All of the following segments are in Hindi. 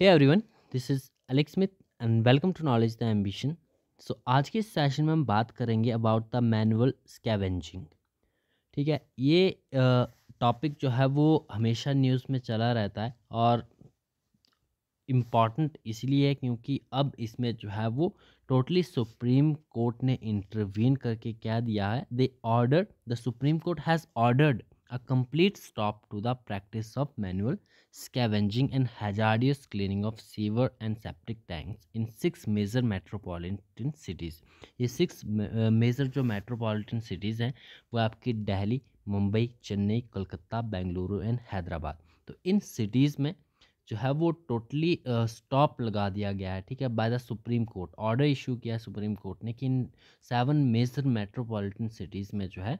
Hey everyone, this is Alex Smith and welcome to knowledge the ambition. So आज के इस सेशन में हम बात करेंगे अबाउट द मैनुअल स्कैवेंजिंग। ठीक है, ये टॉपिक जो है वो हमेशा न्यूज़ में चला रहता है और इम्पॉर्टेंट इसलिए है क्योंकि अब इसमें जो है वो टोटली सुप्रीम कोर्ट ने इंटरवीन करके क्या दिया है। The order the supreme court has ordered a complete stop to the practice of manual scavenging and hazardous cleaning of sewer and septic tanks in six major metropolitan cities। ये सिक्स मेजर जो मेट्रोपॉलिटन सिटीज़ हैं वो आपकी दिल्ली, मुंबई, चेन्नई, कोलकाता, बेंगलुरु एंड हैदराबाद। तो इन सिटीज़ में जो है वो टोटली स्टॉप लगा दिया गया है। ठीक है, by the supreme court order issue किया है सुप्रीम कोर्ट ने कि इन 7 मेजर मेट्रोपॉलिटन सिटीज़ में जो है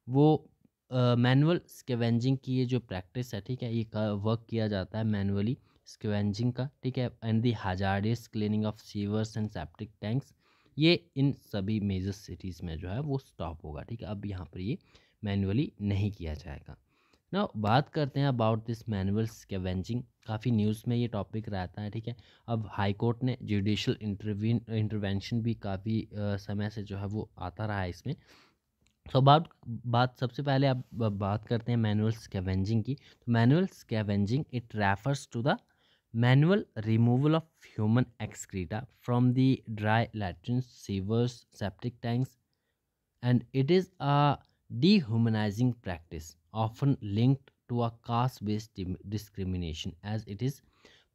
वो मैनुअल स्कैवेंजिंग की ये जो प्रैक्टिस है, ठीक है, ये वर्क किया जाता है मैनुअली स्कैवेंजिंग का। ठीक है, and the hazardous cleaning of sewers and septic tanks, ये इन सभी मेजर सिटीज़ में जो है वो स्टॉप होगा। ठीक है, अब यहाँ पर ये मैनुअली नहीं किया जाएगा। ना बात करते हैं अबाउट दिस मैनुअल स्कैवेंजिंग। काफ़ी न्यूज़ में ये टॉपिक रहता है। ठीक है, अब हाई कोर्ट ने जुडिशल इंटरवेंशन भी काफ़ी समय से जो है वो आता रहा है इसमें। सो अबाउट बात सबसे पहले अब बात करते हैं मैनुअल स्कैवेंजिंग की। तो manual scavenging it refers to the manual removal of human excreta from the dry latrine, sewers, septic tanks, and it is a dehumanizing practice often linked to a caste-based discrimination, as it is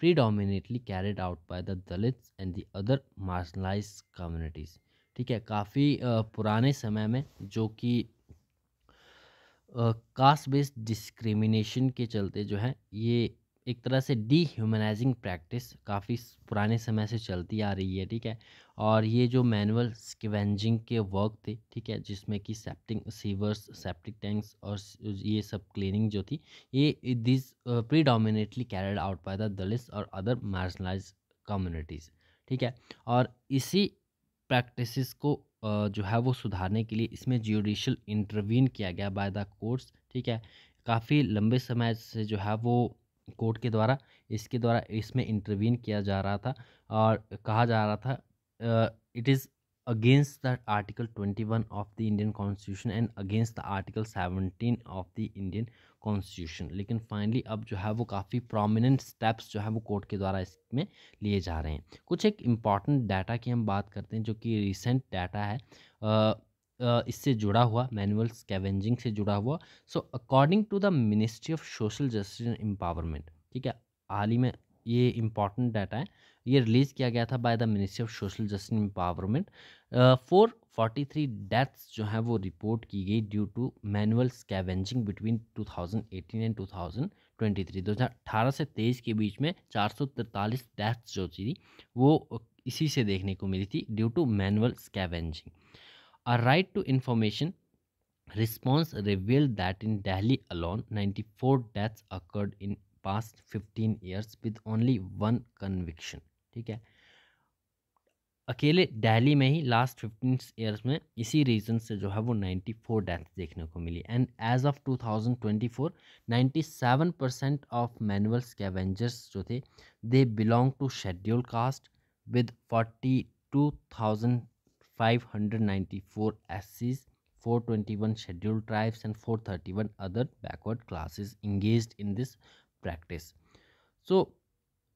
predominantly carried out by the Dalits and the other marginalized communities। ठीक है, काफ़ी पुराने समय में जो कि कास्ट बेस्ड डिस्क्रिमिनेशन के चलते जो है ये एक तरह से डीह्यूमनाइजिंग प्रैक्टिस काफ़ी पुराने समय से चलती आ रही है। ठीक है, और ये जो मैनुअल स्कैवेंजिंग के वर्क थे, ठीक है, जिसमें कि सेप्टिंग सीवर्स, सेप्टिक टैंक्स और ये सब क्लीनिंग जो थी, ये this predominantly carried out by the Dalits और अदर मार्जिनलाइज्ड कम्युनिटीज़। ठीक है, और इसी प्रैक्टिसेस को जो है वो सुधारने के लिए इसमें जुडिशल इंटरवीन किया गया बाय द कोर्ट्स। ठीक है, काफ़ी लंबे समय से जो है वो कोर्ट के द्वारा इसमें इंटरवीन किया जा रहा था और कहा जा रहा था it is against the article 21 of the Indian constitution and against the article 17 of the Indian constitution. लेकिन फाइनली अब जो है वो काफ़ी प्रोमिनेंट स्टेप्स जो है वो कोर्ट के द्वारा इसमें लिए जा रहे हैं। कुछ एक इम्पॉर्टेंट डाटा की हम बात करते हैं जो कि रिसेंट डाटा है इससे जुड़ा हुआ, मैनुअल स्कैवेंजिंग से जुड़ा हुआ। So according to the ministry of social justice and empowerment, ठीक है, हाल ही में ये इम्पॉर्टेंट डाटा है, ये रिलीज़ किया गया था by the ministry of social justice and empowerment. 443 deaths जो हैं वो रिपोर्ट की गई due to manual scavenging between 2018 and 2023। 2018 से 23 के बीच में 443 डेथ्स जो थी वो इसी से देखने को मिली थी due to manual scavenging. A right to information response revealed that in Delhi alone 94 deaths occurred in past 15 years with only one conviction। ठीक है, अकेले दिल्ली में ही लास्ट 15 ईयर्स में इसी रीज़न से जो है वो 94 डेथ्स देखने को मिली। And as of 2024 97% of manual scavengers जो थे they belong to schedule caste with 42,594 SCs, 421 scheduled tribes and 431 other backward classes engaged in this practice। So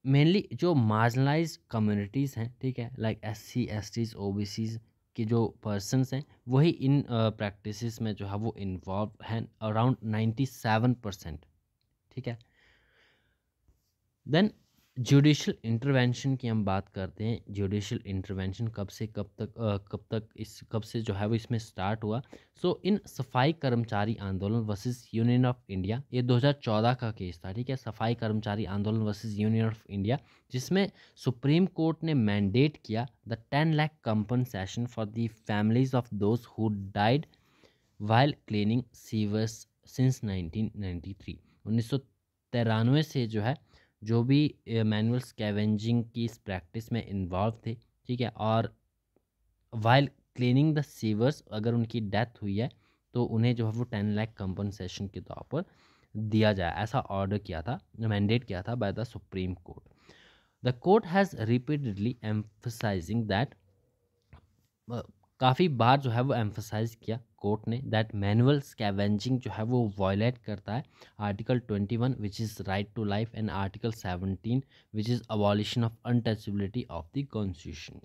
mainly जो मार्जिनलाइज कम्युनिटीज़ हैं, ठीक है, लाइक SC STs OBCs के जो पर्सनस हैं वही इन प्रैक्टिसेस में जो है वो इन्वॉल्व हैं अराउंड 97%। ठीक है, देन जुडिशल इंटरवेंशन की हम बात करते हैं। जुडिशल इंटरवेंशन कब से जो है वो इसमें स्टार्ट हुआ। सो इन सफाई कर्मचारी आंदोलन वर्सेस यूनियन ऑफ इंडिया, ये 2014 का केस था। ठीक है, सफाई कर्मचारी आंदोलन वर्सेस यूनियन ऑफ इंडिया, जिसमें सुप्रीम कोर्ट ने मैंडेट किया the 10 lakh compensation for the families of those who died while cleaning sewers since 1993। 1993 से जो है जो भी मैनुअल स्कैवेंजिंग की इस प्रैक्टिस में इन्वॉल्व थे, ठीक है, और वाइल क्लीनिंग द सीवर्स अगर उनकी डेथ हुई है तो उन्हें जो है वो 10 लाख कंपनसेशन के तौर पर दिया जाए, ऐसा ऑर्डर किया था, मैंडेट किया था by the supreme court. The court has repeatedly emphasising that, काफ़ी बार जो है वो एम्फसाइज किया कोर्ट ने, दैट मैनुअल स्कैवेंजिंग जो है वो वायलेट करता है article 21 which is right to life and article 17 which is abolition of untouchability of the constitution.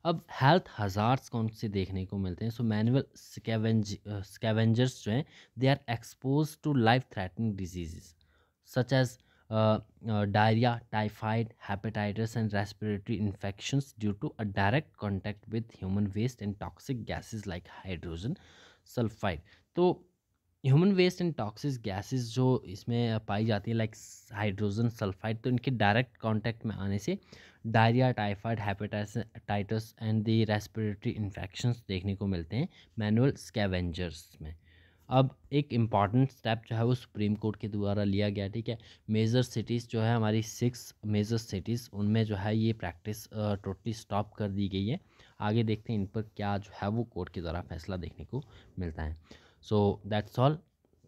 अब हेल्थ हजार्ड्स कौन से देखने को मिलते हैं? सो मैनुअल स्कैवेंजर्स जो हैं they are expose to life threatening diseases such as diarrhea, typhoid, hepatitis, and respiratory infections due to a direct contact with human waste and toxic gases like hydrogen sulfide। तो human waste and toxic gases जो इसमें पाई जाती है लाइक हाइड्रोजन सल्फाइड, तो इनके डायरेक्ट कांटेक्ट में आने से diarrhoea, typhoid, hepatitis and the respiratory infections देखने को मिलते हैं मैनुअल स्कैवेंजर्स में। अब एक इम्पॉर्टेंट स्टेप जो है वो सुप्रीम कोर्ट के द्वारा लिया गया, ठीक है। मेजर सिटीज़ जो है हमारी 6 मेजर सिटीज़, उनमें जो है ये प्रैक्टिस टोटली स्टॉप कर दी गई है। आगे देखते हैं इन पर क्या जो है वो कोर्ट के द्वारा फैसला देखने को मिलता है। So that's all,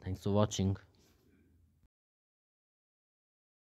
thanks for watching.